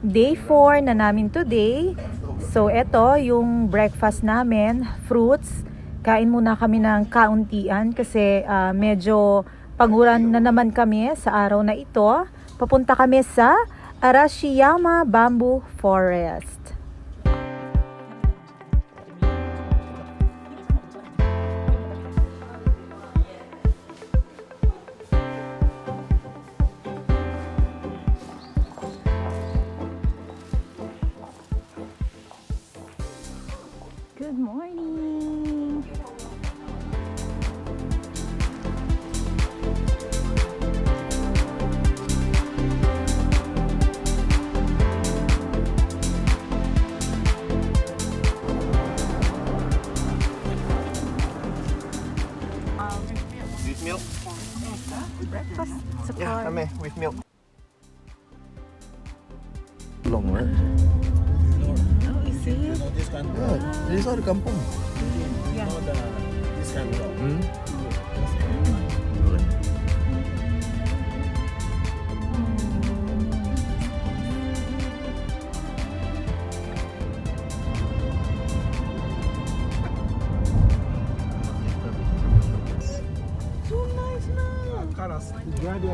Day 4 na namin today. So eto yung breakfast namin, fruits. Kain muna kami ng kauntian kasi medyo paguran na naman kami sa araw na ito. Papunta kami sa Arashiyama Bamboo Forest. Good morning! With milk? Breakfast sa Yeah, car. kami, with milk. Long, right? Oh, is it? Yeah, this is the kampung. Yeah. Hmm?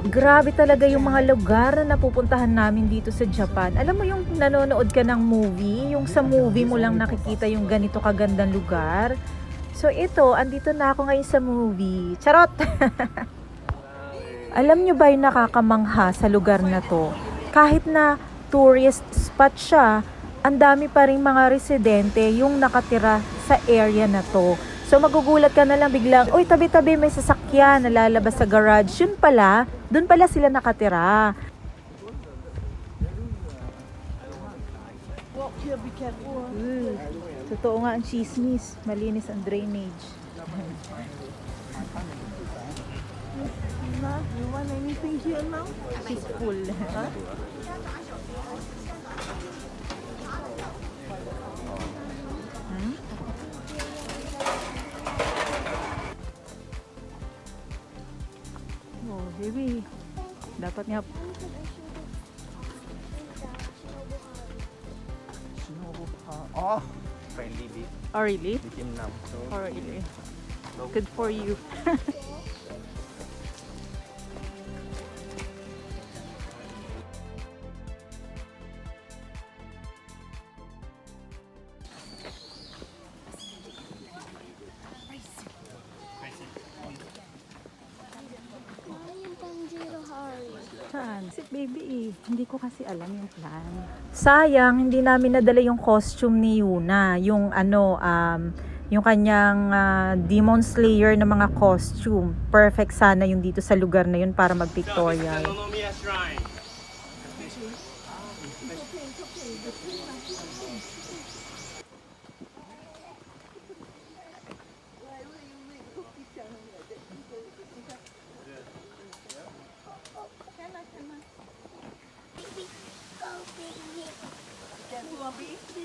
Grabe talaga yung mga lugar na napupuntahan namin dito sa Japan. Alam mo yung nanonood ka ng movie, yung sa movie mo lang nakikita yung ganito kagandang lugar. So ito, andito na ako ngayon sa movie. Charot! Alam nyo ba yung nakakamangha sa lugar na to? Kahit na tourist spot siya, ang dami pa rin mga residente yung nakatira sa area na to. So magugulat ka na lang biglang, uy, tabi-tabi may sasakyan na lalabas sa garage. Yun pala, dun pala sila nakatira. Totoo nga ang chismis, malinis ang drainage. You want anything here now? Peaceful. Huh? Oh, baby. Dapat nga. Oh, friendly beef. Oh, really? Bitim nam. So, Oh, really? Good for you. Sit baby, hindi ko kasi alam yung plan. Sayang, hindi namin nadala yung costume ni Yuna. Yung yung kanyang Demon Slayer na mga costume. Perfect sana yung dito sa lugar na yun para mag-pictorial. Shrine.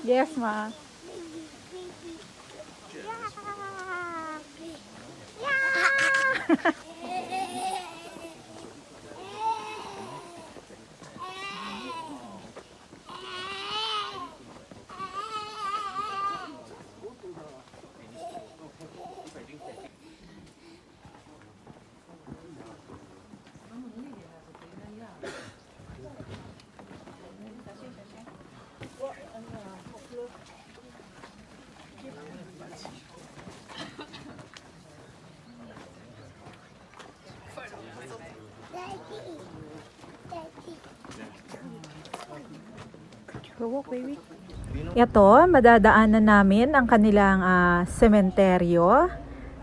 Yes, ma. Walk, baby. Ito, madadaanan namin ang kanilang sementeryo.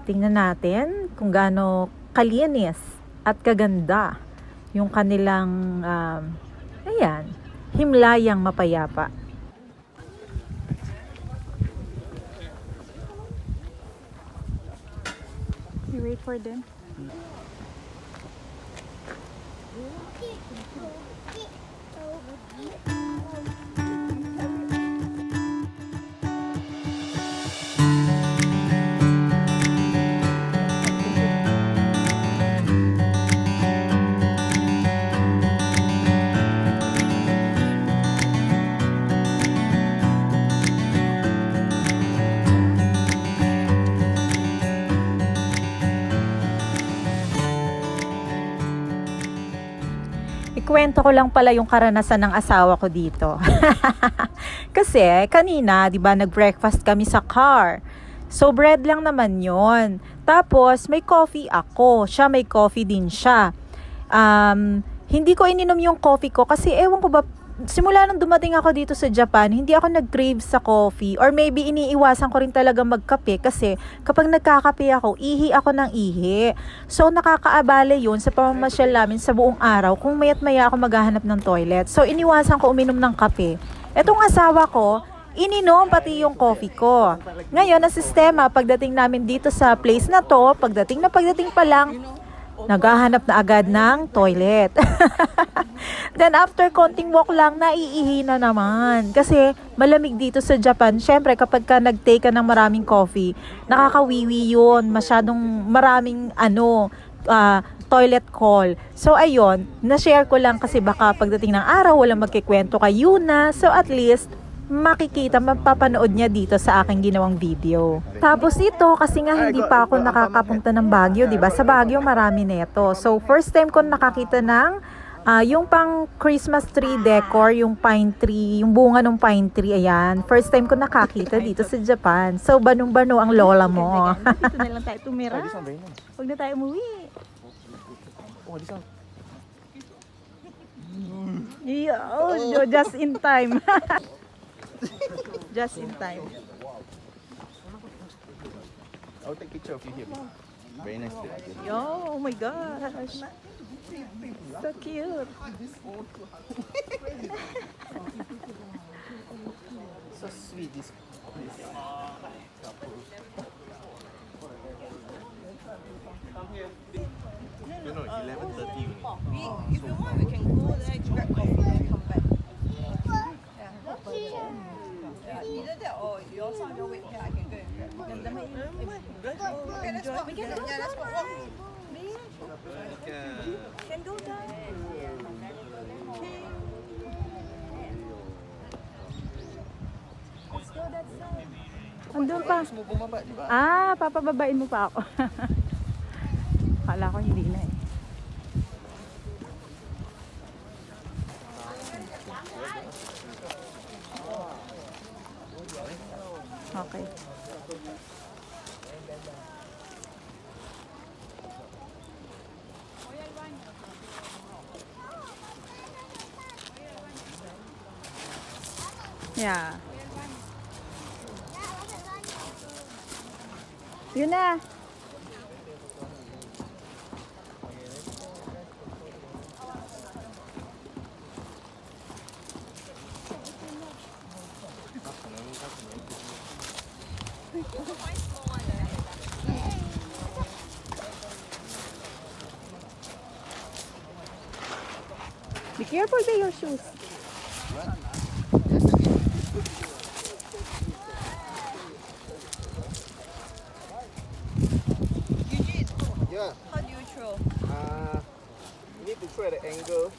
Tingnan natin kung gaano kalinis at kaganda yung kanilang ayan, himlayang mapayapa. You wait for them. Ikwento ko lang pala yung karanasan ng asawa ko dito. Kasi kanina, 'di ba, nag-breakfast kami sa car. So bread lang naman 'yon. Tapos may coffee ako, siya may coffee din siya. Hindi ko ininom yung coffee ko kasi ewan ko ba, simula nung dumating ako dito sa Japan, hindi ako nag-crave sa coffee, or maybe iniiwasan ko rin talaga magkape kasi kapag nagkakape ako, ihi ako ng ihi. So nakakaabala yun sa pamamasyal namin sa buong araw kung maya't maya ako maghahanap ng toilet. So iniwasan ko uminom ng kape. Etong asawa ko, ininom pati yung coffee ko. Ngayon, ang sistema, pagdating namin dito sa place na to, pagdating pa lang, naghahanap na agad ng toilet. Then after konting walk lang, naiihi na naman. Kasi malamig dito sa Japan. Syempre, kapag ka nag-take ka ng maraming coffee, nakakawiwi yun. Masyadong maraming toilet call. So ayun, na-share ko lang kasi baka pagdating ng araw, walang magkikwento kay Yuna. So at least, makikita, mapapanood niya dito sa aking ginawang video. Tapos ito, kasi nga hindi pa ako nakakapunta ng Baguio, 'di ba? Sa Baguio marami neto. So first time ko nakakita ng yung pang Christmas tree decor, yung pine tree, yung bunga ng pine tree, ayan. First time ko nakakita dito sa Japan. So banong-bano ang lola mo. Dito na lang tayo tumira. This one very nice. Huwag na tayo umuwi. Oh, this one. Yeah, just in time. Just in time. I'll take picture of you here. Very nice. Yo, oh my gosh. So cute. So sweet this. You know, 11:30 only. If you want, we can go there, grab coffee and come back. Yeah, either that or yours on your way here, I can go and grab. Okay, let's go. Yeah, let's go. Walk. Can go down. Andun pa. Gusto mo bumaba, di ba? Papababain mo pa ako. Akala ko hindi na eh. Okay. Yeah. Yun na. Be careful with your shoes. Yeah. How do you throw? You need to try the angle.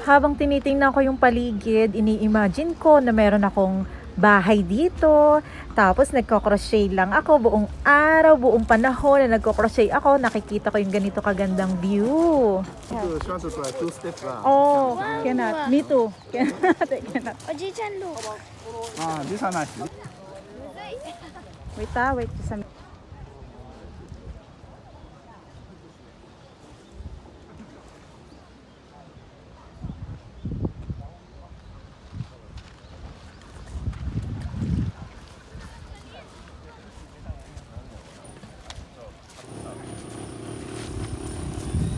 Habang tinitingnan ko yung paligid, ini-imagine ko na meron akong bahay dito. Tapos nagko-crochet lang ako buong araw, buong panahon na nagko-crochet ako. Nakikita ko yung ganito kagandang view. To try to try 2 steps round. Oh, cannot. Me too. Cannot. This one nice. Wait. Just a minute.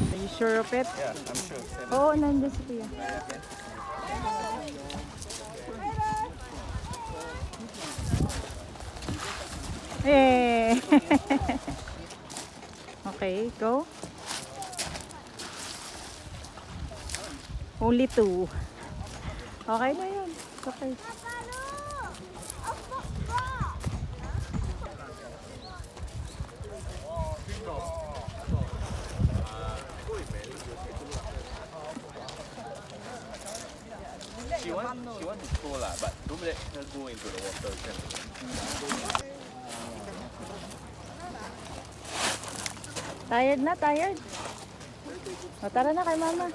Are you sure of it? Yeah, I'm sure. Oo, nandiyan si Kuya. Eh. Okay, go. Only 2. Okay na yun. Okay. She want to go lah, but don't let her go into the water. Tired na, tired. O, tara na kay mama.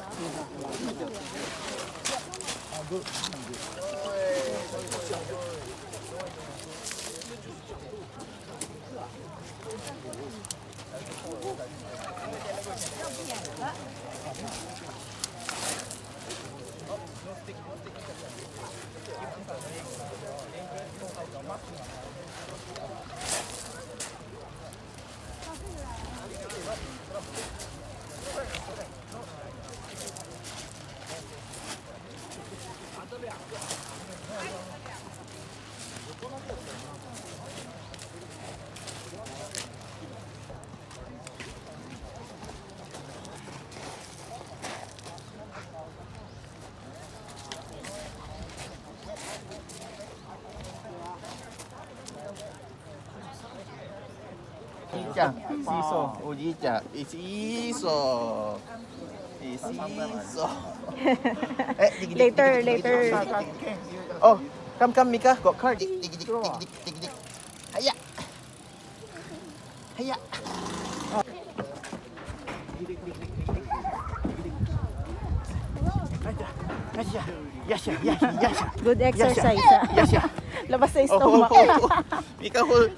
Ica, siso, ujica, isiso, isiso. Later. Oh, come, Mika, got card. Dig. Haya, haya. Yasha. Good exercise. Yasha. Labas sa Oh, stomach. Mika, hold.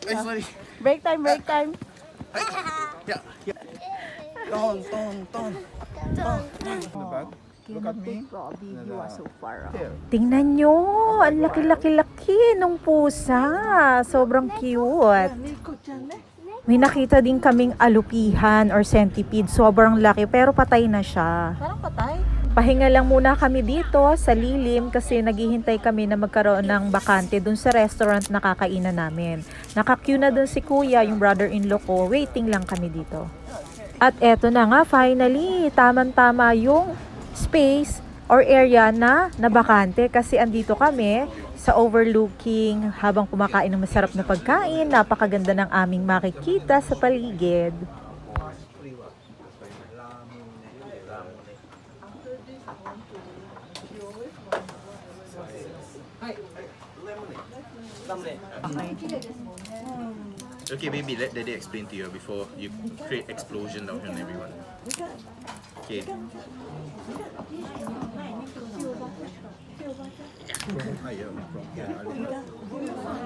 Ay, sorry. Break time. Yeah. Ton. Look at me. You are so far. Tingnan nyo, ang laki-laki-laki nung pusa. Sobrang cute. May nakita din kaming alupihan or centipede. Sobrang laki pero patay na siya. Parang patay. Pahinga lang muna kami dito sa lilim kasi naghihintay kami na magkaroon ng bakante dun sa restaurant na kakainan namin. Naka-queue na dun si kuya, yung brother-in-law ko. Waiting lang kami dito. At eto na nga, finally, tamang-tama yung space or area na nabakante kasi andito kami sa overlooking habang kumakain ng masarap na pagkain. Napakaganda ng aming makikita sa paligid. Okay, baby, let Daddy explain to you before you create explosion down here on everyone. Okay.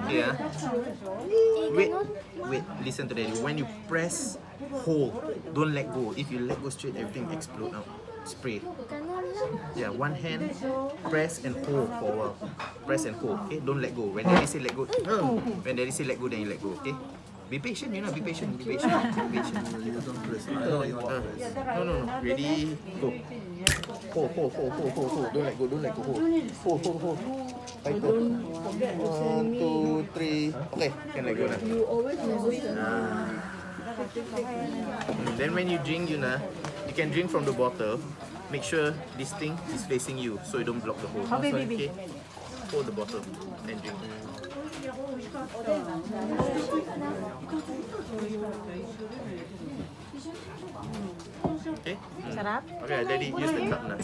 Yeah. Wait, listen to Daddy. When you press hold, don't let go. If you let go straight, everything explode out. Spray. Yeah, one hand, press and hold for a while. Press and hold, okay? Don't let go. When Daddy say let go, then you let go, okay? Be patient, be patient. Be patient. Don't press. No. Ready, go. Hold. Don't let go. Hold. Tighten. 1, 2, 3. Okay, can let go now. Then when you drink, you can drink from the bottle. Make sure this thing is facing you so you don't block the hole. Okay? Hold the bottle and drink. Okay? Sarap? Okay, Daddy, use the cup now.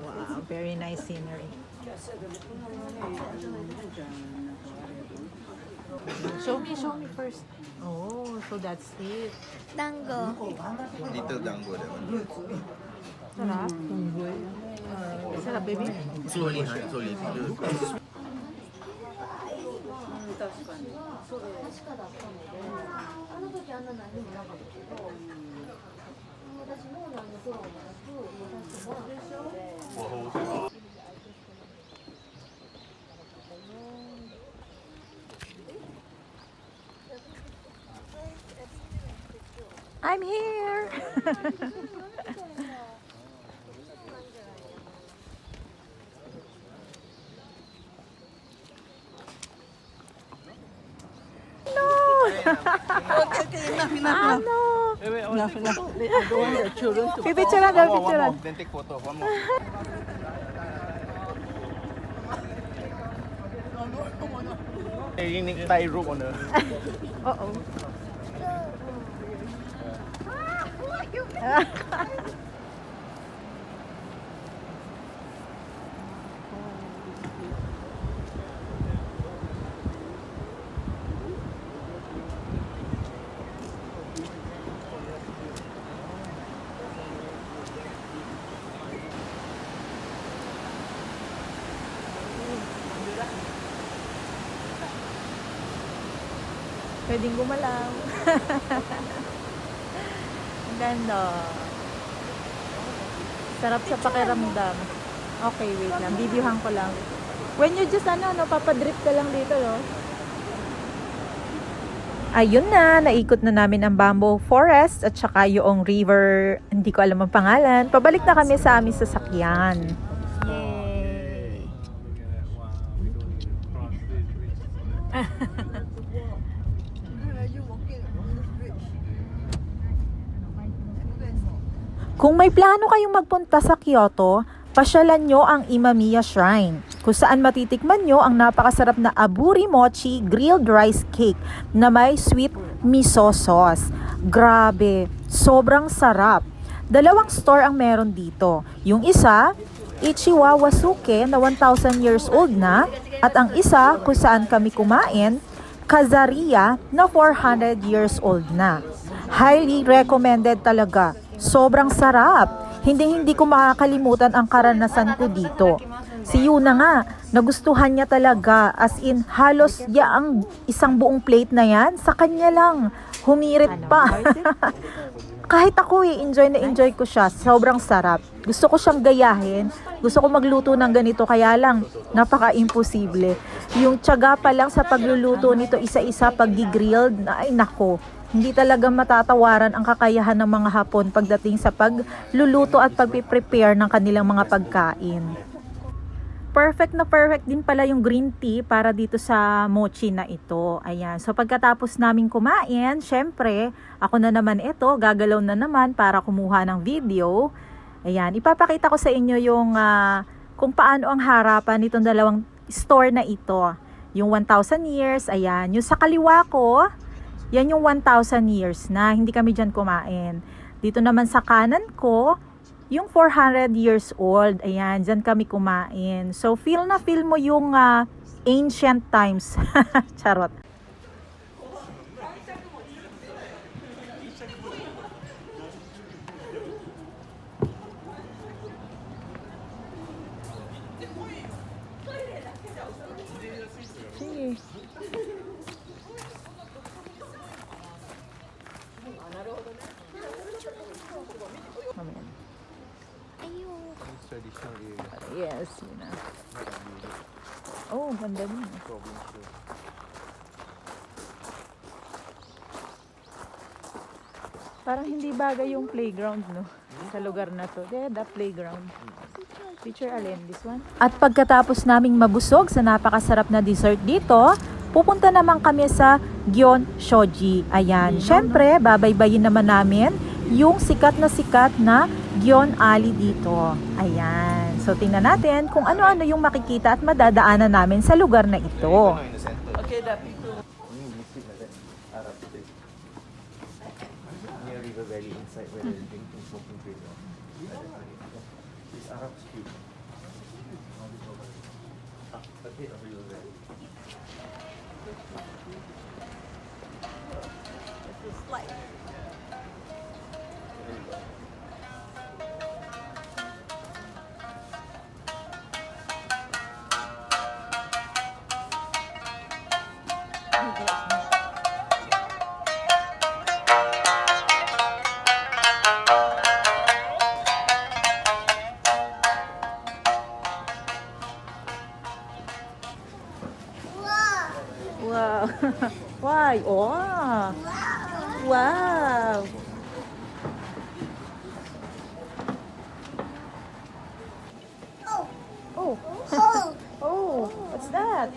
Wow, very nice scenery. Show me first. Oh, so that's it. Dango. Little dango, that one. Sarap. Sarap, baby. Slowly. I'm here. Pipicturean daw, picturean. Then take photo. One more. They tie rope on the. Oo. Pwedeng gumalaw. Ang ganda. Sarap sa pakiramdam. Okay, wait lang. Videohan ko lang. When you just papadrip ka lang dito, no? Ayun na, naikot na namin ang bamboo forest at saka yung river, hindi ko alam ang pangalan. Pabalik na kami sa aming sasakyan. Yay! You walking on this bridge. Kung may plano kayong magpunta sa Kyoto, pasyalan nyo ang Imamiya Shrine, kung saan matitikman nyo ang napakasarap na aburi mochi grilled rice cake na may sweet miso sauce. Grabe, sobrang sarap. Dalawang store ang meron dito. Yung isa, Ichiwa Wasuke na 1,000 years old na, at ang isa kung saan kami kumain, Kazariya na 400 years old na. Highly recommended talaga. Sobrang sarap. Hindi ko makakalimutan ang karanasan ko dito. Si Yuna nga, nagustuhan niya talaga. As in, halos ang isang buong plate na yan, sa kanya lang. Humirit pa. Kahit ako enjoy na enjoy ko siya. Sobrang sarap. Gusto ko siyang gayahin. Gusto ko magluto ng ganito, kaya lang, napaka-imposible. Yung tiyaga pa lang sa pagluluto nito, isa-isa, pag-grilled, ay nako. Hindi talaga matatawaran ang kakayahan ng mga Hapon pagdating sa pagluluto at pagpiprepare ng kanilang mga pagkain. Perfect na perfect din pala yung green tea para dito sa mochi na ito. Ayan. So pagkatapos namin kumain, syempre, ako na naman ito, gagalaw na naman para kumuha ng video. Ayan. Ipapakita ko sa inyo yung kung paano ang harapan nitong dalawang store na ito. Yung 1,000 years, ayan. Yung sa kaliwa ko, yan yung 1,000 years na hindi kami dyan kumain. Dito naman sa kanan ko, yung 400 years old. Ayan, dyan kami kumain. So, feel mo yung ancient times. Charot. Sige. Yes, yun na. Oh, ganda din. Parang hindi bagay yung playground, no? Sa lugar na to. Yeah, the playground. Picture alin, this one? At pagkatapos naming mabusog sa napakasarap na dessert dito, pupunta naman kami sa Gion Shoji. Ayan, syempre, babaybayin naman namin yung sikat na Gion Alley dito. Ayan. So, tingnan natin kung ano-ano yung makikita at madadaanan namin sa lugar na ito. Okay, that. Near River Valley inside where they're drinking smoking drink. It's Arab Street. A bit of River Valley. Wow. Why? Oh. Wow. Oh. Oh, what's that?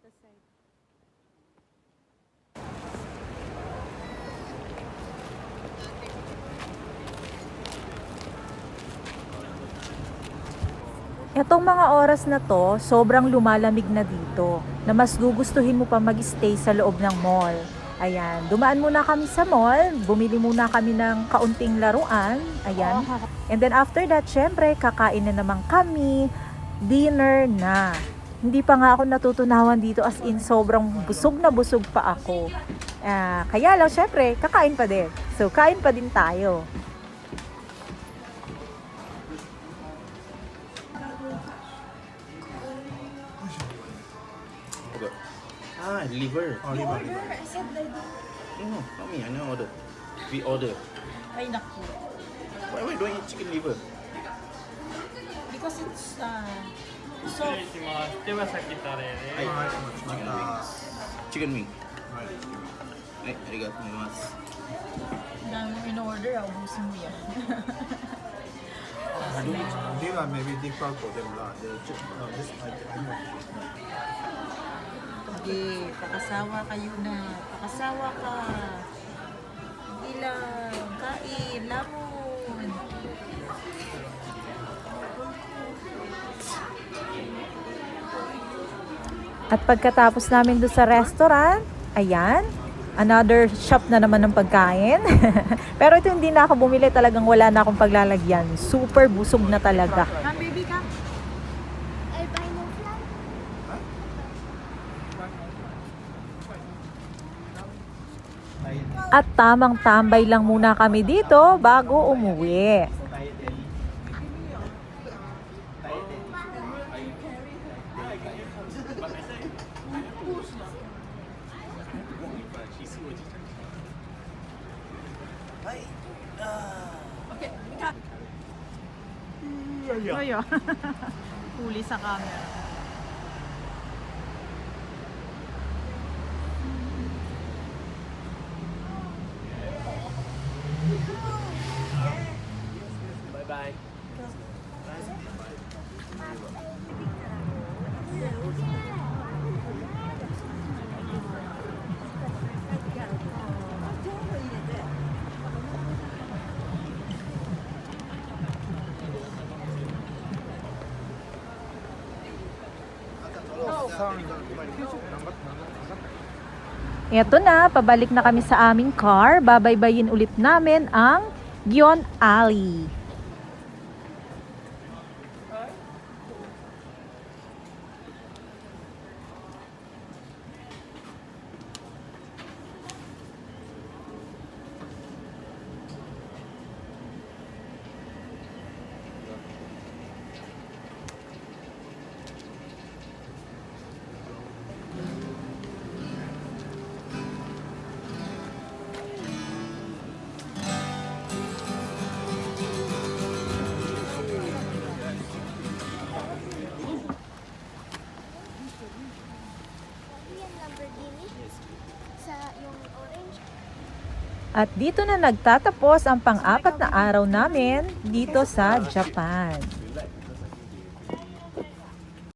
aside. Etong mga oras na to, sobrang lumalamig na dito, na mas gugustuhin mo pa mag-stay sa loob ng mall. Ayan, dumaan muna kami sa mall, bumili muna kami ng kaunting laruan, ayan. And then after that, syempre, kakain na naman kami, dinner na. Hindi pa nga ako natutunawan dito, as in sobrang busog na busog pa ako. Kaya lang, syempre, kakain pa din. So, kain pa din tayo. Liver. Oh, liver. No, not me. I never order. We order. Ay, naku. Why don't eat chicken liver? Because it's, 失礼します。手羽先タレで。はい、また。 Chicken wing. はい。はい、ありがとうございます。 dami mo in-order, ubusin mo yan. These are maybe different for them lah. This I know. Sige, pakasawa kayo na. Pakasawa ka. Hindi lang. Kain, lamon. At pagkatapos namin doon sa restaurant, ayan, another shop na naman ng pagkain. Pero ito hindi na ako bumili, talagang wala na akong paglalagyan. Super busog na talaga. Come, baby, come. At tamang tambay lang muna kami dito bago umuwi. Ayo. Huli sa camera. Bye bye. Eto na, pabalik na kami sa aming car. Babaybayin ulit namin ang Gion Alley. Yung Lamborghini sa yung orange. At dito na nagtatapos ang pang-apat na araw namin dito sa Japan.